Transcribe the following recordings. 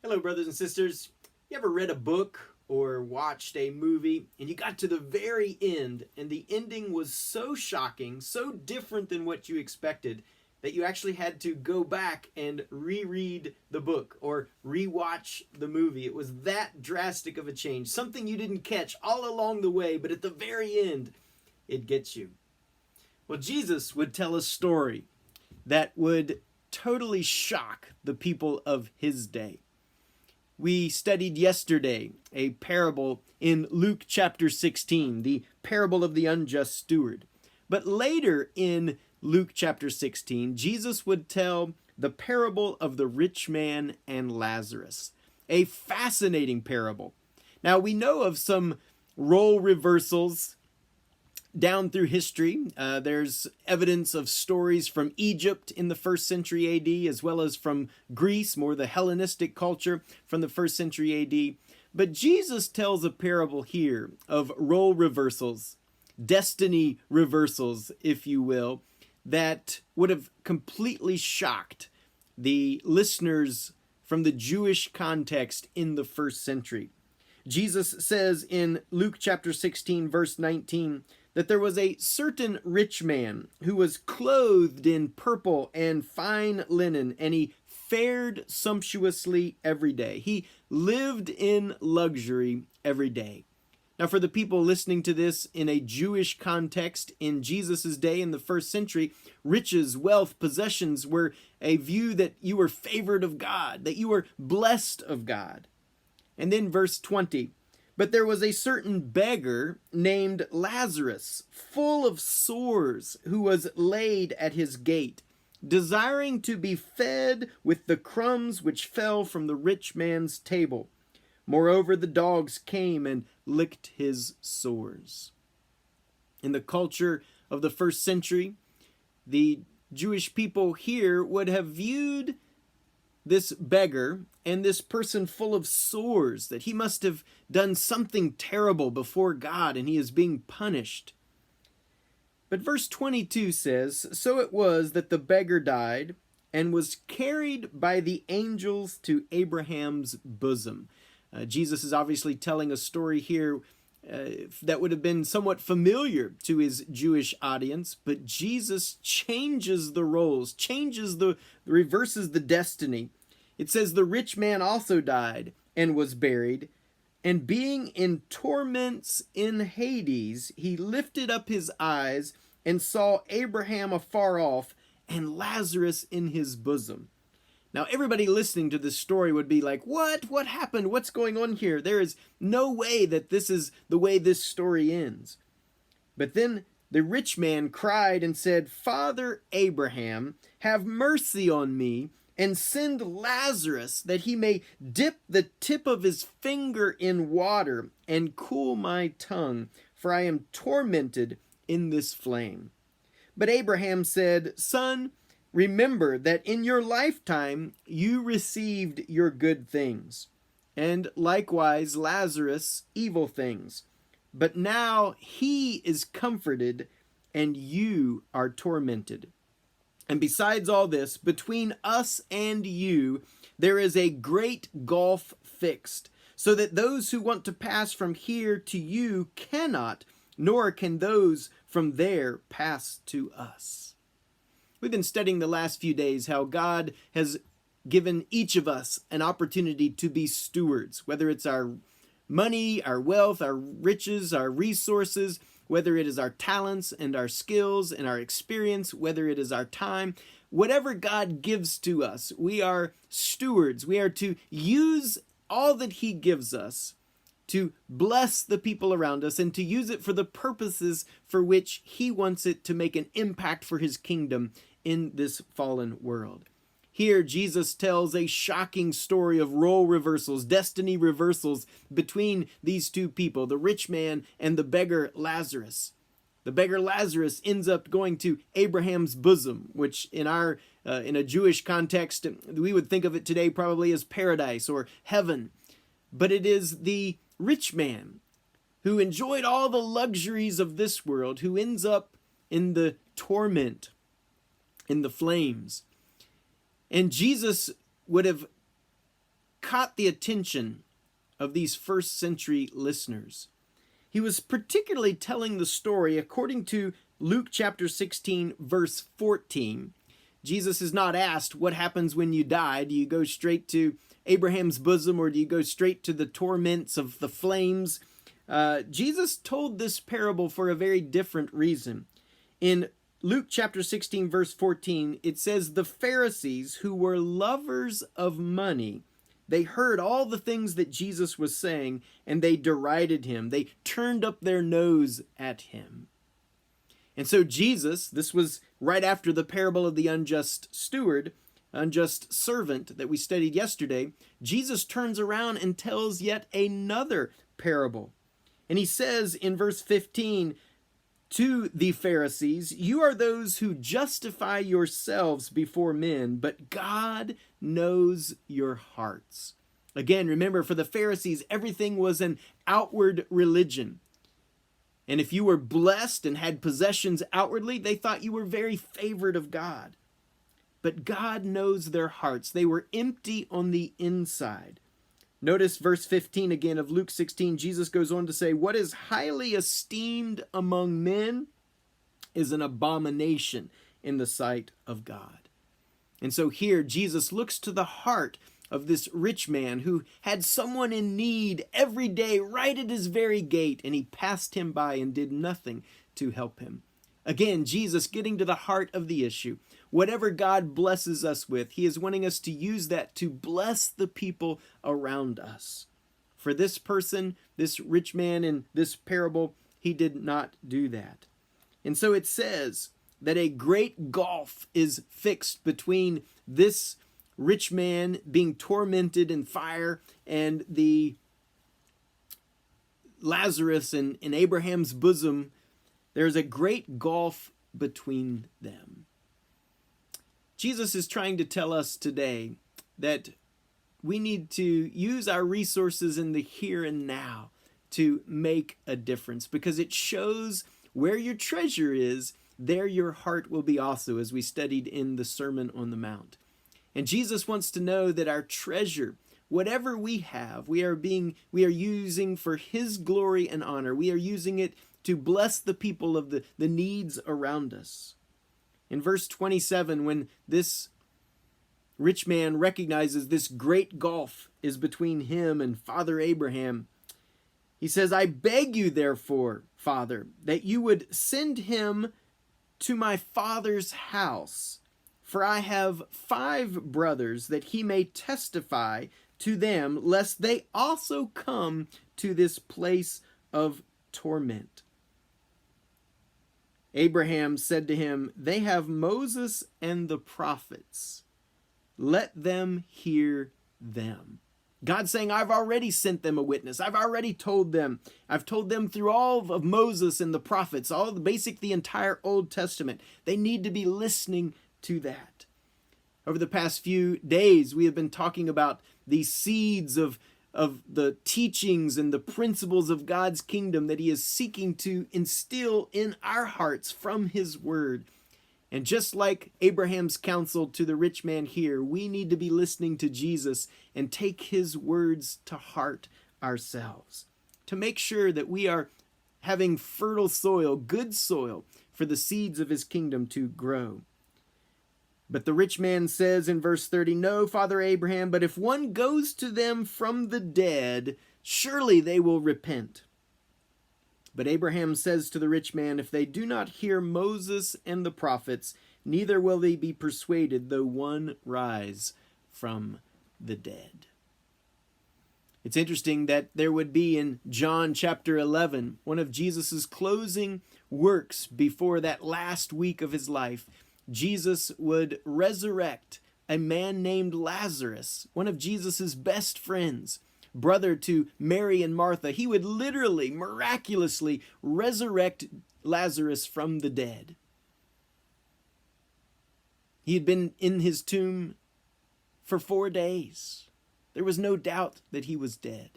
Hello, brothers and sisters. You ever read a book or watched a movie and you got to the very end and the ending was so shocking, so different than what you expected that you actually had to go back and reread the book or rewatch the movie? It was that drastic of a change, something you didn't catch all along the way, but at the very end, it gets you. Well, Jesus would tell a story that would totally shock the people of his day. We studied yesterday a parable in Luke chapter 16, the parable of the unjust steward. But later in Luke chapter 16, Jesus would tell the parable of the rich man and Lazarus, a fascinating parable. Now, we know of some role reversals down through history. There's evidence of stories from Egypt in the 1st century AD, as well as from Greece, more the Hellenistic culture from the 1st century AD. But Jesus tells a parable here of role reversals, destiny reversals, if you will, that would have completely shocked the listeners from the Jewish context in the 1st century. Jesus says in Luke chapter 16, verse 19, that there was a certain rich man who was clothed in purple and fine linen, and he fared sumptuously every day. He lived in luxury every day. Now, for the people listening to this in a Jewish context in Jesus' day in the 1st century, riches, wealth, possessions were a view that you were favored of God, that you were blessed of God. And then verse 20, but there was a certain beggar named Lazarus, full of sores, who was laid at his gate, desiring to be fed with the crumbs which fell from the rich man's table. Moreover, the dogs came and licked his sores. In the culture of the 1st century, the Jewish people here would have viewed this beggar and this person full of sores, that he must have done something terrible before God and he is being punished. But verse 22 says, so it was that the beggar died and was carried by the angels to Abraham's bosom. Jesus is obviously telling a story here that would have been somewhat familiar to his Jewish audience, but Jesus changes the roles, reverses the destiny. It says the rich man also died and was buried, and being in torments in Hades, he lifted up his eyes and saw Abraham afar off and Lazarus in his bosom. Now, everybody listening to this story would be like, what? What happened? What's going on here? There is no way that this is the way this story ends. But then the rich man cried and said, Father Abraham, have mercy on me, and send Lazarus that he may dip the tip of his finger in water and cool my tongue, for I am tormented in this flame. But Abraham said, Son, remember that in your lifetime you received your good things, and likewise Lazarus evil things. But now he is comforted, and you are tormented. And besides all this, between us and you, there is a great gulf fixed, so that those who want to pass from here to you cannot, nor can those from there pass to us. We've been studying the last few days how God has given each of us an opportunity to be stewards, whether it's our money, our wealth, our riches, our resources, whether it is our talents and our skills and our experience, whether it is our time, whatever God gives to us, we are stewards. We are to use all that he gives us to bless the people around us and to use it for the purposes for which he wants it to make an impact for his kingdom in this fallen world. Here, Jesus tells a shocking story of role reversals, destiny reversals between these two people, the rich man and the beggar Lazarus. The beggar Lazarus ends up going to Abraham's bosom, which in a Jewish context, we would think of it today probably as paradise or heaven. But it is the rich man who enjoyed all the luxuries of this world, who ends up in the torment, in the flames. And Jesus would have caught the attention of these first century listeners. He was particularly telling the story according to Luke chapter 16, verse 14. Jesus is not asked, what happens when you die? Do you go straight to Abraham's bosom, or do you go straight to the torments of the flames? Jesus told this parable for a very different reason. In Luke chapter 16, verse 14, it says, the Pharisees, who were lovers of money, they heard all the things that Jesus was saying, and they derided him. They turned up their nose at him. And so Jesus, this was right after the parable of the unjust servant that we studied yesterday, Jesus turns around and tells yet another parable. And he says in verse 15 to the Pharisees, you are those who justify yourselves before men, but God knows your hearts. Again, remember, for the Pharisees, everything was an outward religion. And if you were blessed and had possessions outwardly, they thought you were very favored of God. But God knows their hearts. They were empty on the inside. Notice verse 15 again of Luke 16. Jesus goes on to say, what is highly esteemed among men is an abomination in the sight of God. And so here Jesus looks to the heart of this rich man who had someone in need every day right at his very gate, and he passed him by and did nothing to help him. Again, Jesus getting to the heart of the issue. Whatever God blesses us with, he is wanting us to use that to bless the people around us. For this person, this rich man in this parable, he did not do that. And so it says that a great gulf is fixed between this rich man being tormented in fire and the Lazarus in Abraham's bosom. There's a great gulf between them. Jesus is trying to tell us today that we need to use our resources in the here and now to make a difference, because it shows where your treasure is, there your heart will be also, as we studied in the Sermon on the Mount. And Jesus wants to know that our treasure, whatever we have, we are using for his glory and honor. We are using it to bless the people of the needs around us. In verse 27, when this rich man recognizes this great gulf is between him and Father Abraham, he says, I beg you, therefore, Father, that you would send him to my father's house, for I have 5 brothers, that he may testify to them, lest they also come to this place of torment. Abraham said to him, they have Moses and the prophets. Let them hear them. God's saying, I've already sent them a witness. I've already told them. I've told them through all of Moses and the prophets, the entire Old Testament. They need to be listening to that. Over the past few days, we have been talking about the seeds of the teachings and the principles of God's kingdom that he is seeking to instill in our hearts from his word. And just like Abraham's counsel to the rich man here, we need to be listening to Jesus and take his words to heart ourselves, to make sure that we are having fertile soil, good soil, for the seeds of his kingdom to grow. But the rich man says in verse 30, no, Father Abraham, but if one goes to them from the dead, surely they will repent. But Abraham says to the rich man, if they do not hear Moses and the prophets, neither will they be persuaded, though one rise from the dead. It's interesting that there would be in John chapter 11, one of Jesus's closing works before that last week of his life, Jesus would resurrect a man named Lazarus, one of Jesus's best friends, brother to Mary and Martha. He would literally, miraculously resurrect Lazarus from the dead. He had been in his tomb for 4 days. There was no doubt that he was dead.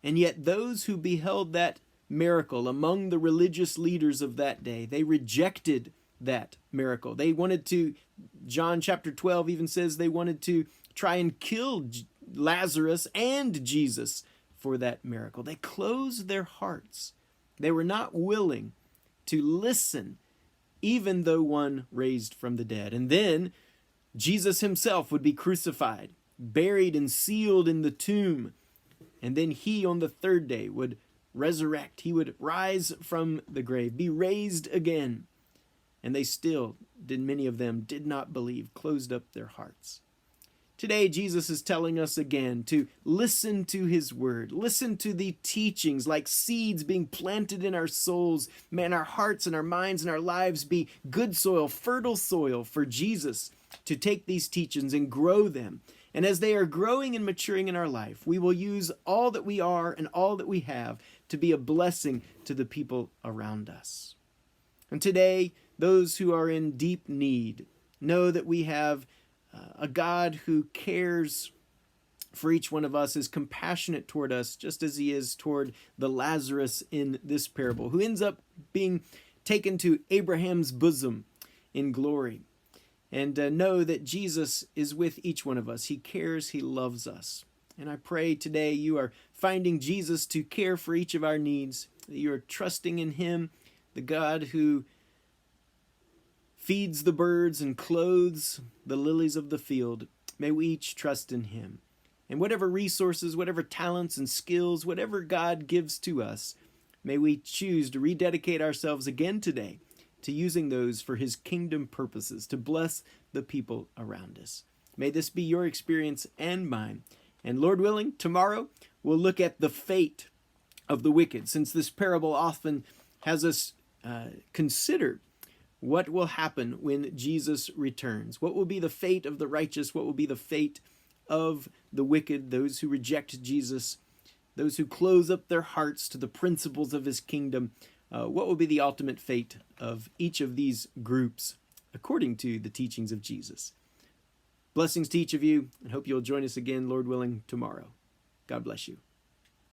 And yet those who beheld that miracle among the religious leaders of that day, they rejected that miracle. They wanted to, John chapter 12 even says they wanted to try and kill Lazarus and Jesus for that miracle. They closed their hearts. They were not willing to listen, even though one raised from the dead. And then Jesus himself would be crucified, buried and sealed in the tomb. And then he on the third day would resurrect. He would rise from the grave, be raised again. And they still, many of them did not believe, closed up their hearts. Today, Jesus is telling us again to listen to his word, listen to the teachings like seeds being planted in our souls. May our hearts and our minds and our lives be good soil, fertile soil for Jesus to take these teachings and grow them. And as they are growing and maturing in our life, we will use all that we are and all that we have to be a blessing to the people around us. And today, those who are in deep need know that we have a God who cares for each one of us, is compassionate toward us, just as he is toward the Lazarus in this parable, who ends up being taken to Abraham's bosom in glory. And know that Jesus is with each one of us. He cares, he loves us. And I pray today you are finding Jesus to care for each of our needs, that you are trusting in him, the God who feeds the birds and clothes the lilies of the field. May we each trust in him. And whatever resources, whatever talents and skills, whatever God gives to us, may we choose to rededicate ourselves again today to using those for his kingdom purposes, to bless the people around us. May this be your experience and mine. And Lord willing, tomorrow we'll look at the fate of the wicked, since this parable often has us consider what will happen when Jesus returns. What will be the fate of the righteous? What will be the fate of the wicked, those who reject Jesus, those who close up their hearts to the principles of his kingdom? What will be the ultimate fate of each of these groups according to the teachings of Jesus? Blessings to each of you, and hope you'll join us again, Lord willing, tomorrow. God bless you.